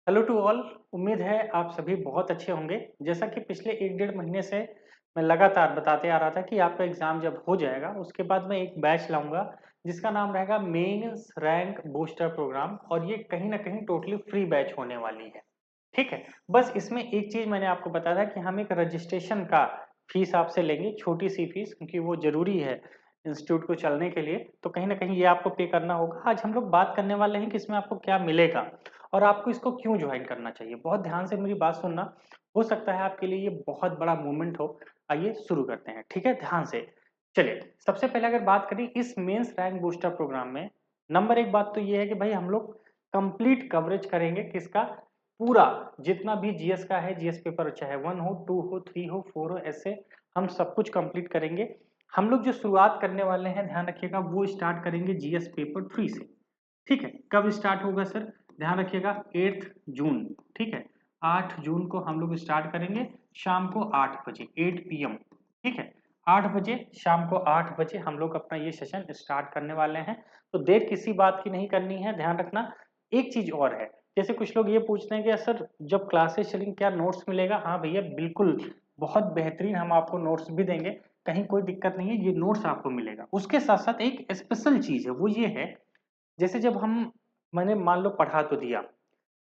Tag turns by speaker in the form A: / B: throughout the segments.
A: Hello to all. उम्मीद है आप सभी बहुत अच्छे होंगे। जैसा कि पिछले 1 डेढ़ महीने से मैं लगातार बताते आ रहा था कि आपका एग्ज़ाम जब हो जाएगा उसके बाद मैं एक बैच लाऊँगा जिसका नाम रहेगा मेंस रैंक बूस्टर प्रोग्राम और ये कहीं न कहीं टोटली फ्री बैच होने वाली है। ठीक है? बस इसमें एक चीज़ मैंने आपको बताया था कि हम एक रजिस्ट्रेशन का फ़ीस आपसे लेंगे, छोटी-सी फ़ीस क्योंकि वो ज़रूरी है इंस्टीट्यूट को चलने के लिए, तो कहीं न कहीं ये आपको पे करना होगा। आज हम लोग बात करने वाले हैं कि इसमें आपको क्या मिलेगा और आपको इसको क्यों जॉइन करना चाहिए। बहुत ध्यान से मेरी बात सुनना, हो सकता है आपके लिए ये बहुत बड़ा मूवमेंट हो। आइए शुरू करते हैं, ठीक है? ध्यान से। चलिए, सबसे पहले अगर बात करें इस मेंस रैंक बूस्टर प्रोग्राम में, नंबर 1 बात तो ये है कि भाई हम लोग कंप्लीट कवरेज करेंगे किसका? पूरा जितना भी जीएस का है, जीएस पेपर चाहे 1 हो, 2 हो, 3 हो, 4 हो, ऐसे हम सब कुछ कंप्लीट करेंगे। हम लोग जो शुरुआत करने वाले हैं, ध्यान रखिएगा, वो स्टार्ट करेंगे जीएस पेपर 3 से। ठीक है? कब स्टार्ट होगा सर? ध्यान रखिएगा 8 जून, ठीक है? 8 जून को हम लोग स्टार्ट करेंगे शाम को 8 बजे 8 पीएम, ठीक है? 8 बजे शाम को 8 बजे हम लोग अपना ये सेशन स्टार्ट करने वाले हैं। तो देर किसी बात की नहीं करनी है, ध्यान रखना। एक चीज़ और है, जैसे कुछ लोग ये पूछते हैं कि सर जब क्लासेस चलेंगी क्या नोट्स मिलेगा? हाँ भैया बिल्कुल, बहुत बेहतरीन हम आपको नोट्स भी देंगे, कहीं कोई दिक्कत नहीं है, ये नोट्स आपको मिलेगा। उसके साथ-साथ एक स्पेशल चीज़ है, वो ये है, जैसे जब हम मैंने मान लो पढ़ा तो दिया,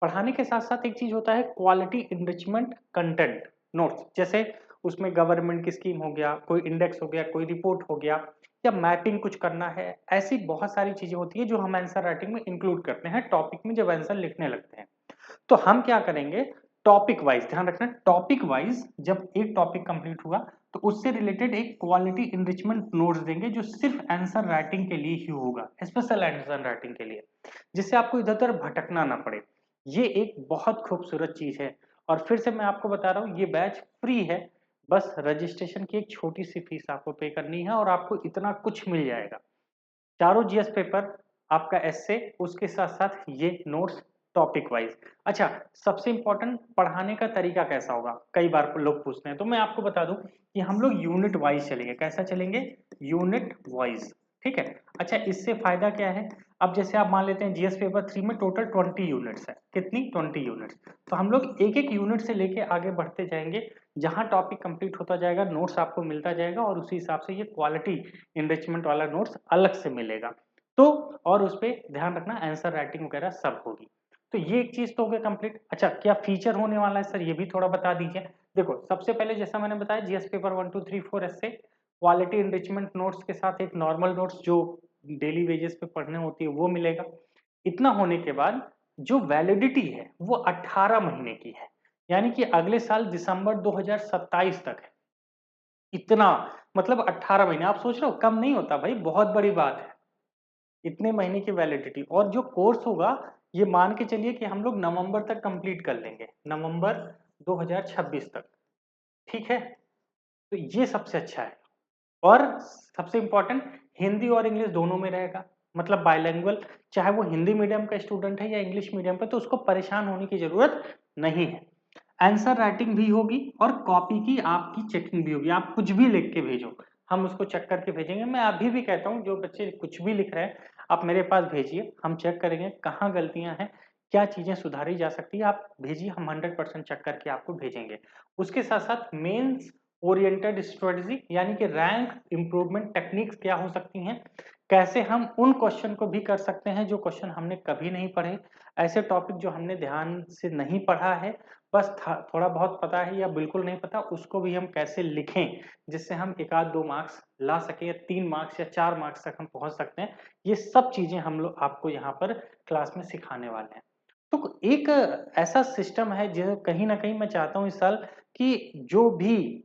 A: पढ़ाने के साथ-साथ एक चीज़ होता है क्वालिटी एनरिचमेंट कंटेंट नोट्स। जैसे उसमें गवर्नमेंट की स्कीम हो गया, कोई इंडेक्स हो गया, कोई रिपोर्ट हो गया या मैपिंग कुछ करना है, ऐसी बहुत सारी चीज़ें होती हैं जो हम आंसर राइटिंग में इंक्लूड करते हैं टॉपिक में जब आंसर लिखने लगते हैं। तो हम क्या करेंगे, टॉपिक वाइज ध्यान रखना, टॉपिक वाइज जब एक टॉपिक कंप्लीट हुआ तो उससे रिलेटेड एक क्वालिटी इनरिचमेंट नोट्स देंगे जो सिर्फ आंसर राइटिंग के लिए ही होगा, स्पेशल आंसर राइटिंग के लिए, जिससे आपको इधर उधर भटकना ना पड़े। ये एक बहुत खूबसूरत चीज है। और फिर से मैं आपको बता रहा हूँ ये बैच फ्री है। बस रजिस्ट्रेशन की एक छोटी सी फीस आपको पे करनी है और आपको इतना कुछ मिल जाएगा। चारों जीएस पेपर, आपका एस्से, उसके साथ-साथ ये नोट्स टॉपिक वाइज़। अच्छा, सबसे इम्पोर्टेंट पढ़ाने का तरीका कैसा होगा? कई बार लोग पूछते हैं, तो मैं आपको बता दूँ कि हम लोग यूनिट वाइज़ चलेंगे। कैसा चलेंगे? यूनिट वाइज़, ठीक है? अच्छा, इससे फ़ायदा क्या है? अब जैसे आप मान लेते हैं जीएस पेपर 3 में टोटल 20 यूनिट्स है। कितनी? 20 यूनिट्स। तो हम लोग एक-एक यूनिट से लेके आगे बढ़ते जाएँगे। जहाँ टॉपिक कंप्लीट होता जाएगा, नोट्स आपको मिलता जाएगा और उसी हिसाब से ये क्वालिटी एनरिचमेंट वाला नोट्स अलग से मिलेगा। तो और उसपे ध्यान रखना आंसर राइटिंग वगैरह सब होगी। तो ये एक चीज़ तो हो गया कंप्लीट। अच्छा, क्या फीचर होने वाला है सर ये भी थोड़ा बता दीजिए? देखो, सबसे पहले जैसा मैंने बताया जीएस पेपर 1, 2, 3, 4 ऐसे क्वालिटी एनरिचमेंट नोट्स के साथ एक नॉर्मल नोट्स जो डेली बेसिस पे पढ़ने होती है वो मिलेगा। इतना होने के बाद जो वैलिडिटी है वो 18 महीने की है। यानी कि अगले साल दिसंबर 2027 तक है। इतना मतलब 18 महीने, आप सोच रहे हो कम नहीं होता भाई, बहुत बड़ी बात है। इतने महीने की वैलिडिटी और जो कोर्स होगा ये मान के चलिए कि हम लोग नवंबर तक कंप्लीट कर लेंगे, नवंबर 2026 तक, ठीक है? तो ये सबसे अच्छा है। और सबसे इम्पोर्टेंट, हिंदी और इंग्लिश दोनों में रहेगा, मतलब बाइलिंगुअल। चाहे वो हिंदी मीडियम का स्टूडेंट है या इंग्लिश मीडियम का, तो उसको परेशान होने की जरूरत नहीं है। आंसर राइटिंग भी होगी और कॉपी की आपकी चेकिंग भी होगी। आप कुछ भी लिख के भेजो, हम उसको चेक करके भेजेंगे। मैं अभी भी कहता हूँ जो बच्चे कुछ भी लिख रहे हैं आप मेरे पास भेजिए, हम चेक करेंगे कहाँ गलतियां हैं, क्या चीजें सुधारी जा सकती है। आप भेजिए, हम 100% चेक करके आपको भेजेंगे। उसके साथ साथ मेंस ओरिएंटेड स्ट्रेटजी यानी कि रैंक इम्प्रूवमेंट टेक्निक्स क्या हो सकती हैं, कैसे हम उन क्वेश्चन को भी कर सकते हैं जो क्वेश्चन हमने कभी नहीं पढ़े, ऐसे टॉपिक जो हमने ध्यान से नहीं पढ़ा है, बस थोड़ा बहुत पता है या बिल्कुल नहीं पता, उसको भी हम कैसे लिखें जिससे हम 1 आध 2 मार्क्स ला सकें या 3 मार्क्स या 4 मार्क्स तक हम पहुंच सकते हैं। ये सब चीजें हम लोग आपको यहाँ पर क्लास में सिखाने वाले हैं। तो एक ऐसा सिस्टम है जो कहीं ना कहीं मैं चाहता हूँ इस साल कि जो भी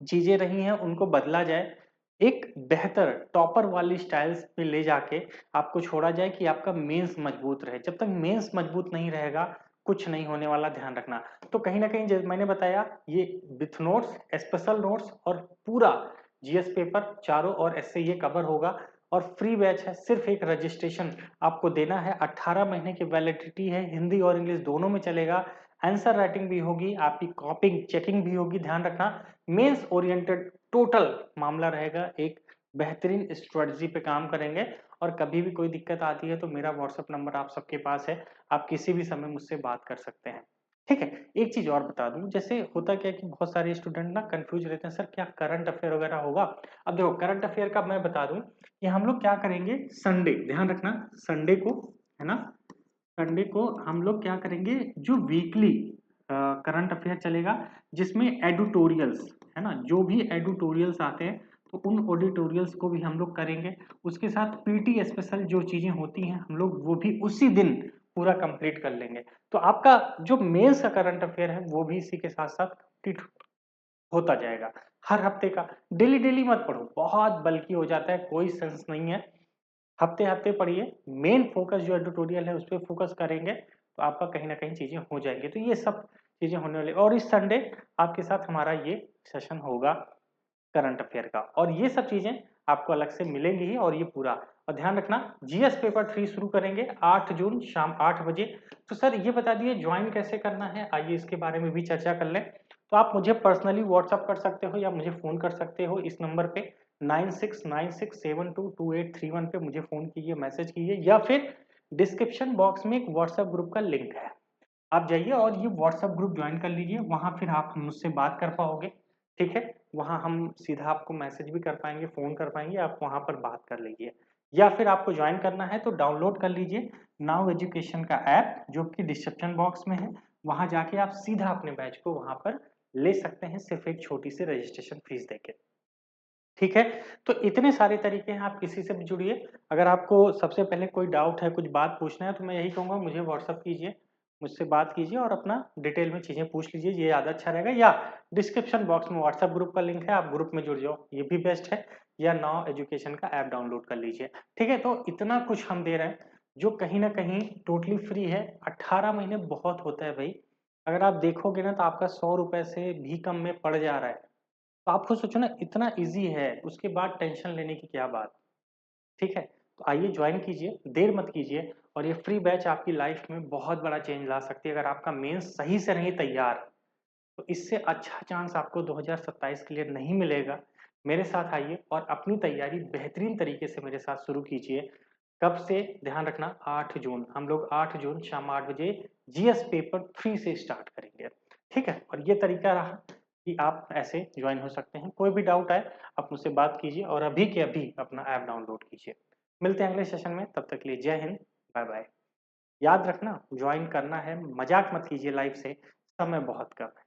A: चीजें रही हैं उनको बदला जाए, एक बेहतर टॉपर वाली स्टाइल्स पे ले जाके आपको छोड़ा जाए कि आपका मेंस मजबूत रहे। जब तक मेंस मजबूत नहीं रहेगा कुछ नहीं होने वाला, ध्यान रखना। तो कहीं ना कहीं जैसे मैंने बताया, ये विथ नोट्स, स्पेशल नोट्स और पूरा जीएस पेपर चारों और ऐसे ये कवर होगा और फ्री बैच है। सिर्फ एक रजिस्ट्रेशन आपको देना है, 18 महीने की वैलिडिटी है, हिंदी और इंग्लिश दोनों में चलेगा। आंसर राइटिंग भी होगी, आपकी कॉपिंग चेकिंग भी होगी, ध्यान रखना। मेंस ओरिएंटेड टोटल मामला रहेगा, एक बेहतरीन स्ट्रेटजी पे काम करेंगे और कभी भी कोई दिक्कत आती है तो मेरा व्हाट्सएप नंबर आप सबके पास है, आप किसी भी समय मुझसे बात कर सकते हैं। ठीक है, एक चीज़ और बता दूँ, जैसे होता क्या है कि बहुत सारे स्टूडेंट ना कन्फ्यूज़ रहते हैं, सर क्या करंट अफ़ेयर वगैरह होगा? अब देखो करंट अफ़ेयर का मैं बता दूँ कि हम लोग क्या करेंगे संडे, ध्यान रखना संडे को, है ना? संडे को हम लोग क्या करेंगे जो वीकली करंट अफ़ेयर चलेगा जिसमें एडिटोरियल्स, है ना? जो भी एडिटोरियल्स आते हैं तो उन एडिटोरियल्स को भी हम लोग करेंगे। उसके साथ पीटी स्पेशल जो चीज़ें होती हैं हम लोग वो भी उसी दिन पूरा कंप्लीट कर लेंगे। तो आपका जो मेंस का करंट अफ़ेयर है वो भी इसी के साथ-साथ कंप्लीट होता जाएगा। हर हफ्ते का डेली-डेली मत पढ़ो, बहुत बल्की हो जाता है, कोई सेंस नहीं है। हफ्ते-हफ्ते पढ़िए, मेन फ़ोकस जो एडिटोरियल है, उसपे फ़ोकस करेंगे, तो आपका कहीं न कहीं चीज़ें हो जाएँगी। तो ये सब चीज़ें होने वाली और इस संडे आपके साथ हमारा ये सेशन होगा करंट अफ़ेयर का और ये सब चीज़ें आपको अलग से मिलेंगी ही और ये पूरा और ध्यान रखना जीएस पेपर 3 शुरू करेंगे 8 जून शाम 8 बजे। तो सर ये बता दिए जॉइन कैसे करना है? आइए इसके बारे में भी चर्चा कर लें। तो आप मुझे पर्सनली व्हाट्सएप कर सकते हो या मुझे फ़ोन कर सकते हो इस नंबर पे 9696722831 पे मुझे फ़ोन कीजिए, मैसेज कीजिए या फिर डिस्क्रिप्शन बॉक्स में एक व्हाट्सएप ग्रुप का लिंक है। आप जाइए और ये व्हाट्सएप ग्रुप जॉइन कर लीजिए, वहाँ फिर आप मुझसे बात कर पाओगे, ठीक है? वहाँ हम सीधा आपको मैसेज भी कर पाएँगे, फ़ोन कर पाएँगे, आप वहाँ पर बात कर लीजिए। या फिर आपको जॉइन करना है तो डाउनलोड कर लीजिए नाउ एजुकेशन का ऐप जो कि डिस्क्रिप्शन बॉक्स में है, वहाँ जाके आप सीधा अपने बैच को वहाँ पर ले सकते हैं सिर्फ़ एक छोटी-सी रजिस्ट्रेशन फीस देके। ठीक है? तो इतने सारे तरीके हैं, आप किसी से भी जुड़िए। अगर आपको सबसे पहले कोई डाउट है, कुछ बात पूछना है, तो मैं यही कहूँगा मुझे व्हाट्सएप कीजिए, मुझसे बात कीजिए और अपना डिटेल में चीज़ें पूछ लीजिए, ये ज़्यादा अच्छा रहेगा या डिस्क्रिप्शन बॉक्स में व्हाट्सएप ग्रुप का लिंक है, आप ग्रुप में जुड़ जाओ, ये भी बेस्ट है या नाउ एजुकेशन का ऐप डाउनलोड कर लीजिए। ठीक है? तो इतना कुछ हम दे रहे हैं, जो कहीं न कहीं टोटली फ्री है। 18 महीने बहुत होता है भई। अगर आप देखोगे ना, तो आपका ₹100 से भी कम में पड़ जा रहा है। तो आप खुद सोचो ना इतना ईज़ी है, उसके बाद टेंशन लेने की क्या बात, ठीक है? तो आइए जॉइन कीजिए, देर मत कीजिए और ये फ्री बैच आपकी लाइफ़ में बहुत बड़ा चेंज ला सकती है। अगर आपका मेंस सही से नहीं तैयार, तो इससे अच्छा चांस आपको 2027 के लिए नहीं मिलेगा। मेरे साथ आइए और अपनी तैयारी बेहतरीन तरीके से मेरे साथ शुरू कीजिए। कब से? ध्यान रखना 8 जून, हम लोग 8 जून शाम 8 बजे जीएस पेपर 3 से स्टार्ट करेंगे, ठीक है? और ये तरीका रहा कि आप ऐसे जॉइन हो सकते हैं। कोई भी डाउट आए, आप मुझसे बात कीजिए और अभी के अभी अपना ऐप डाउनलोड कीजिए। मिलते हैं अगले सेशन में, तब तक के लिए जय हिंद, बाय-बाय। याद रखना जॉइन करना है, मज़ाक मत कीजिए लाइफ़ से, समय बहुत कम है।